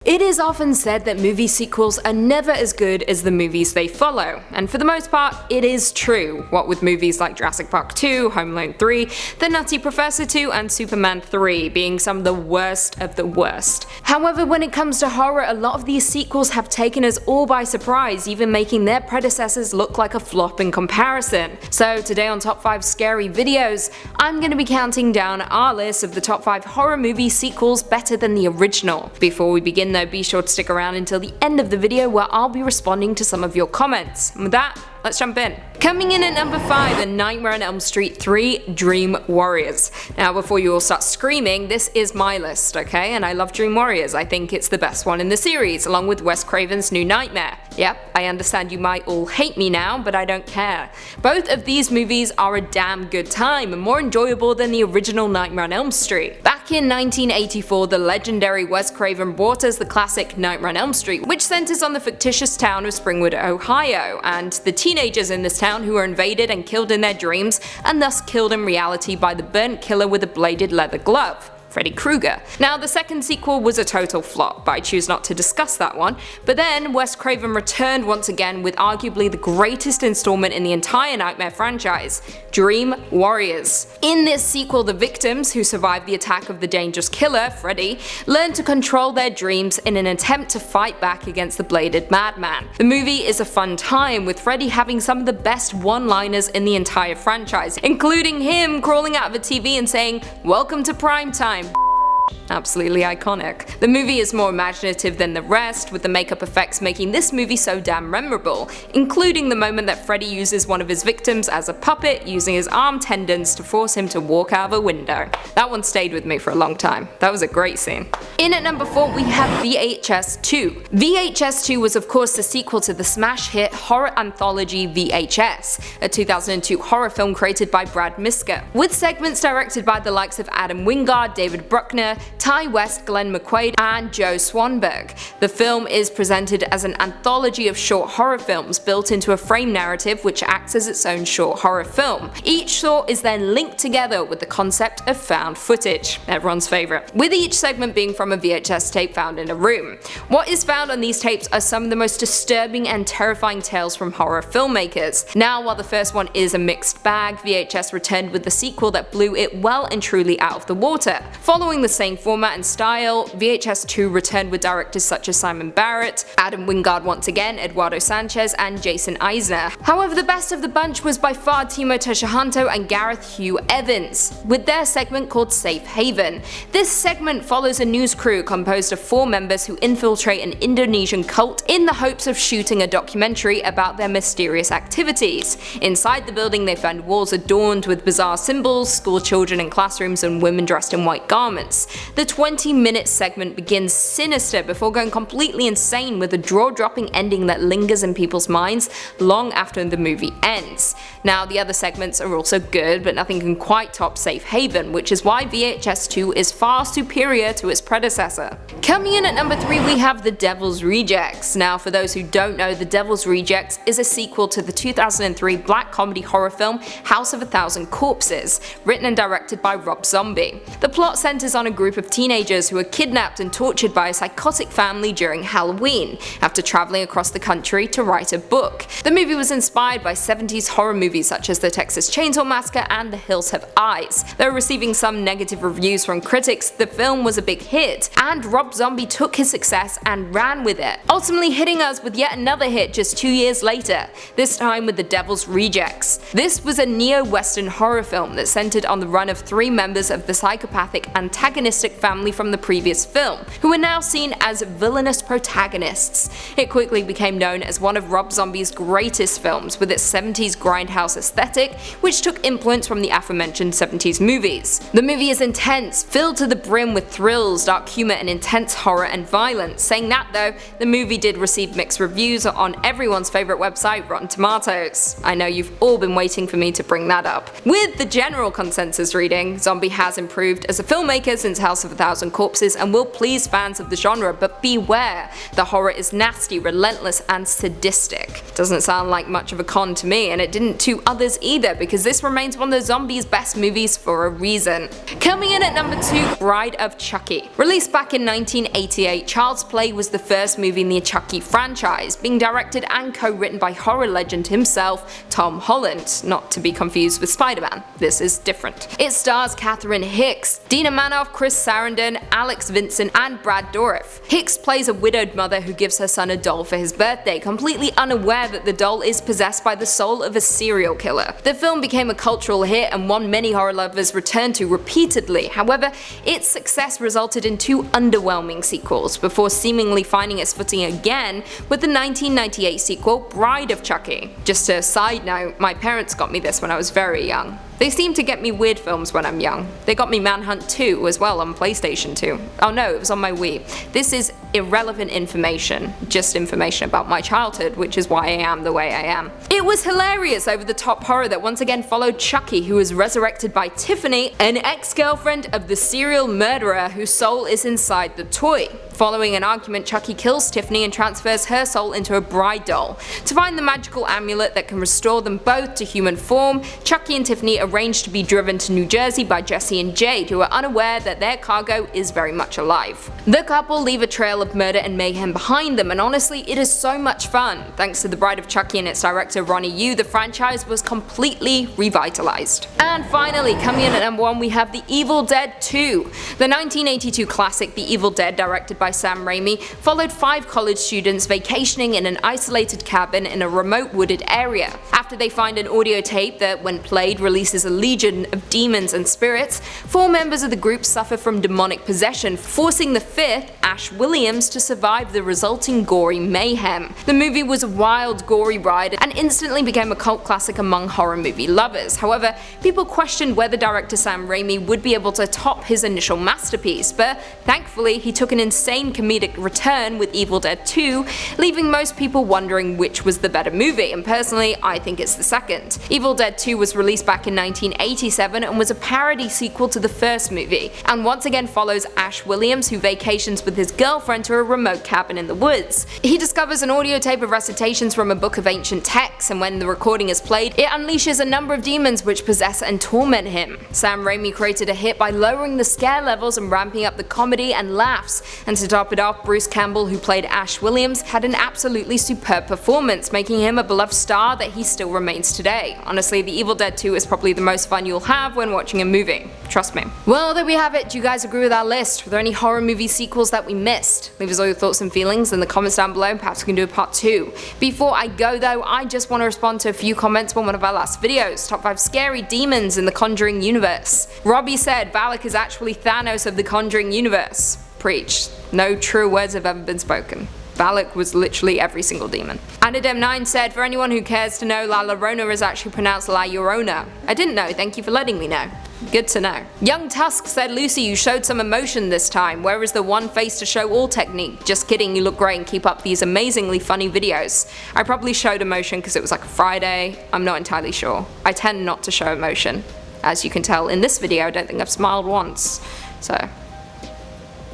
It is often said that movie sequels are never as good as the movies they follow, and for the most part, it is true, what with movies like Jurassic Park 2, Home Alone 3, The Nutty Professor 2, and Superman 3 being some of the worst of the worst. However, when it comes to horror, a lot of these sequels have taken us all by surprise, even making their predecessors look like a flop in comparison. So today on Top 5 Scary Videos, I'm going to be counting down our list of the top 5 horror movie sequels better than the original. Before we begin though, be sure to stick around until the end of the video where I'll be responding to some of your comments. And with that, let's jump in. Coming in at number 5, A Nightmare on Elm Street 3 Dream Warriors. Now before you all start screaming, this is my list, okay? And I love Dream Warriors. I think it's the best one in the series, along with Wes Craven's New Nightmare. Yep, I understand you might all hate me now, but I don't care. Both of these movies are a damn good time and more enjoyable than the original Nightmare on Elm Street. Back in 1984, the legendary Wes Craven brought us the classic Nightmare on Elm Street, which centers on the fictitious town of Springwood, Ohio, and the teenagers in this town who were invaded and killed in their dreams, and thus killed in reality by the burnt killer with a bladed leather glove, Freddy Krueger. Now the second sequel was a total flop, but I choose not to discuss that one, but then Wes Craven returned once again with arguably the greatest installment in the entire Nightmare franchise, Dream Warriors. In this sequel, the victims, who survived the attack of the dangerous killer, Freddy, learn to control their dreams in an attempt to fight back against the bladed madman. The movie is a fun time, with Freddy having some of the best one-liners in the entire franchise, including him crawling out of a TV and saying, "Welcome to prime time." Absolutely iconic. The movie is more imaginative than the rest, with the makeup effects making this movie so damn memorable, including the moment that Freddy uses one of his victims as a puppet, using his arm tendons to force him to walk out of a window. That one stayed with me for a long time. That was a great scene. In at number 4 we have VHS 2. VHS 2 was of course the sequel to the smash hit horror anthology VHS, a 2002 horror film created by Brad Miska, with segments directed by the likes of Adam Wingard, David Bruckner, Ty West, Glenn McQuaid, and Joe Swanberg. The film is presented as an anthology of short horror films built into a frame narrative which acts as its own short horror film. Each thought is then linked together with the concept of found footage, everyone's favourite, with each segment being from a VHS tape found in a room. What is found on these tapes are some of the most disturbing and terrifying tales from horror filmmakers. Now while the first one is a mixed bag, VHS returned with the sequel that blew it well and truly out of the water. Following the same format and style, VHS 2 returned with directors such as Simon Barrett, Adam Wingard once again, Eduardo Sanchez, and Jason Eisner. However, the best of the bunch was by far Timo Teshihunto and Gareth Hugh Evans, with their segment called Safe Haven. This segment follows a news crew composed of 4 members who infiltrate an Indonesian cult in the hopes of shooting a documentary about their mysterious activities. Inside the building they find walls adorned with bizarre symbols, school children in classrooms, and women dressed in white garments. The 20-minute segment begins sinister before going completely insane with a jaw-dropping ending that lingers in people's minds long after the movie ends. Now the other segments are also good, but nothing can quite top Safe Haven, which is why VHS 2 is far superior to its predecessor. Coming in at number 3 we have The Devil's Rejects. Now for those who don't know, The Devil's Rejects is a sequel to the 2003 black comedy horror film House of a Thousand Corpses, written and directed by Rob Zombie. The plot centers on a group of teenagers who are kidnapped and tortured by a psychotic family during Halloween, after traveling across the country to write a book. The movie was inspired by 70s horror movies such as The Texas Chainsaw Massacre and The Hills Have Eyes. Though receiving some negative reviews from critics, the film was a big hit, and Rob Zombie took his success and ran with it, ultimately hitting us with yet another hit just 2 years later, this time with The Devil's Rejects. This was a neo-western horror film that centered on the run of 3 members of the psychopathic antagonistic family from the previous film, who are now seen as villainous protagonists. It quickly became known as one of Rob Zombie's greatest films, with its 70s grindhouse aesthetic, which took influence from the aforementioned 70s movies. The movie is intense, filled to the brim with thrills, dark humor, and intense horror and violence. Saying that though, the movie did receive mixed reviews on everyone's favorite website, Rotten Tomatoes. I know you've all been waiting for me to bring that up. With the general consensus reading, Zombie has improved as a filmmaker since House House of a Thousand Corpses and will please fans of the genre, but beware, the horror is nasty, relentless, and sadistic. Doesn't sound like much of a con to me, and it didn't to others either, because this remains one of the zombies' best movies for a reason. Coming in at number 2, Bride of Chucky. Released back in 1988, Child's Play was the first movie in the Chucky franchise, being directed and co-written by horror legend himself, Tom Holland, not to be confused with Spider-Man. This is different. It stars Catherine Hicks, Dina Manoff, Chris Sarandon, Alex Vincent, and Brad Dourif. Hicks plays a widowed mother who gives her son a doll for his birthday, completely unaware that the doll is possessed by the soul of a serial killer. The film became a cultural hit and one many horror lovers returned to repeatedly. However, its success resulted in 2 underwhelming sequels, before seemingly finding its footing again with the 1998 sequel, Bride of Chucky. Just a side note, my parents got me this when I was very young. They seem to get me weird films when I'm young. They got me Manhunt 2 as well on PlayStation 2. Oh no, it was on my Wii. This is irrelevant information, just information about my childhood, which is why I am the way I am. It was hilarious over-the-top horror that once again followed Chucky, who was resurrected by Tiffany, an ex-girlfriend of the serial murderer whose soul is inside the toy. Following an argument, Chucky kills Tiffany and transfers her soul into a bride doll. To find the magical amulet that can restore them both to human form, Chucky and Tiffany arrange to be driven to New Jersey by Jesse and Jade, who are unaware that their cargo is very much alive. The couple leave a trail of murder and mayhem behind them, and honestly, it is so much fun. Thanks to The Bride of Chucky and its director Ronnie Yu, the franchise was completely revitalized. And finally, coming in at number 1, we have The Evil Dead 2. The 1982 classic The Evil Dead, directed by Sam Raimi, followed 5 college students vacationing in an isolated cabin in a remote wooded area. After they find an audio tape that, when played, releases a legion of demons and spirits, 4 members of the group suffer from demonic possession, forcing the 5th, Ash Williams, to survive the resulting gory mayhem. The movie was a wild, gory ride and instantly became a cult classic among horror movie lovers. However, people questioned whether director Sam Raimi would be able to top his initial masterpiece, but thankfully he took an insane comedic return with Evil Dead 2, leaving most people wondering which was the better movie, and personally I think it's the second. Evil Dead 2 was released back in 1987 and was a parody sequel to the first movie, and once again follows Ash Williams, who vacations with his girlfriend to a remote cabin in the woods. He discovers an audio tape of recitations from a book of ancient texts, and when the recording is played, it unleashes a number of demons which possess and torment him. Sam Raimi created a hit by lowering the scare levels and ramping up the comedy and laughs, and to top it off, Bruce Campbell, who played Ash Williams, had an absolutely superb performance, making him a beloved star that he still remains today. Honestly, The Evil Dead 2 is probably the most fun you'll have when watching a movie. Trust me. Well, there we have it. Do you guys agree with our list? Were there any horror movie sequels that we missed? Leave us all your thoughts and feelings in the comments down below, and perhaps we can do a part 2. Before I go though, I just want to respond to a few comments from one of our last videos, top 5 scary demons in the Conjuring universe. Robbie said Valak is actually Thanos of the Conjuring universe. Preach. No true words have ever been spoken. Valak was literally every single demon. Anadem9 said, for anyone who cares to know, La Llorona is actually pronounced La Llorona. I didn't know, thank you for letting me know. Good to know. Young Tusk said, Lucy, you showed some emotion this time. Where is the one face to show all technique? Just kidding, you look great and keep up these amazingly funny videos. I probably showed emotion because it was like a Friday. I'm not entirely sure. I tend not to show emotion. As you can tell in this video, I don't think I've smiled once. So,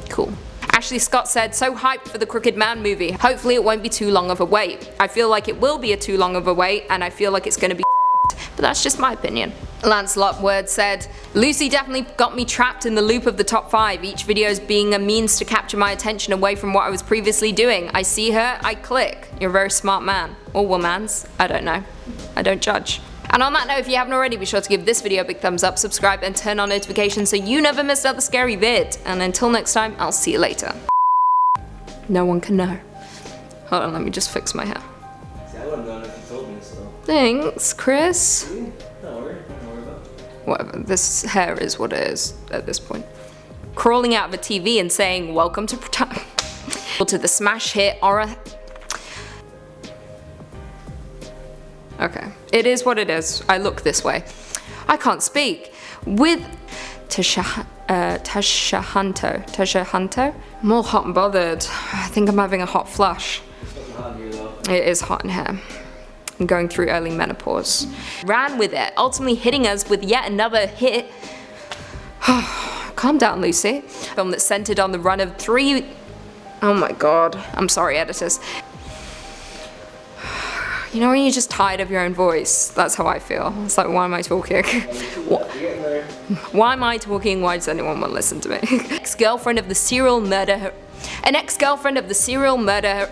cool. Ashley Scott said, so hyped for the Crooked Man movie. Hopefully it won't be too long of a wait. I feel like it will be a too long of a wait, and I feel like it's gonna be but that's just my opinion. Lancelot Word said, Lucy definitely got me trapped in the loop of the top 5, each video's being a means to capture my attention away from what I was previously doing. I see her, I click. You're a very smart man. Or womans. I don't know. I don't judge. And on that note, if you haven't already, be sure to give this video a big thumbs up, subscribe, and turn on notifications so you never miss another scary vid. And until next time, I'll see you later. No one can know. Hold on, let me just fix my hair. See, I wouldn't have known if you told me so. Thanks, Chris. Don't worry about it. Whatever, this hair is what it is at this point. Crawling out of a TV and saying, welcome to to the smash hit horror. Okay, it is what it is. I look this way. I can't speak. With Tashahanto? I'm all hot and bothered. I think I'm having a hot flush. It's hot here though. It is hot in here. I'm going through early menopause. Ran with it, ultimately hitting us with yet another hit. Calm down, Lucy. Film that's centered on the run of 3... Oh my god. I'm sorry, editors. You know when you're just tired of your own voice? That's how I feel. It's like, why am I talking? Why am I talking? Why does anyone want to listen to me? Ex-girlfriend of the serial murder... An ex-girlfriend of the serial murder...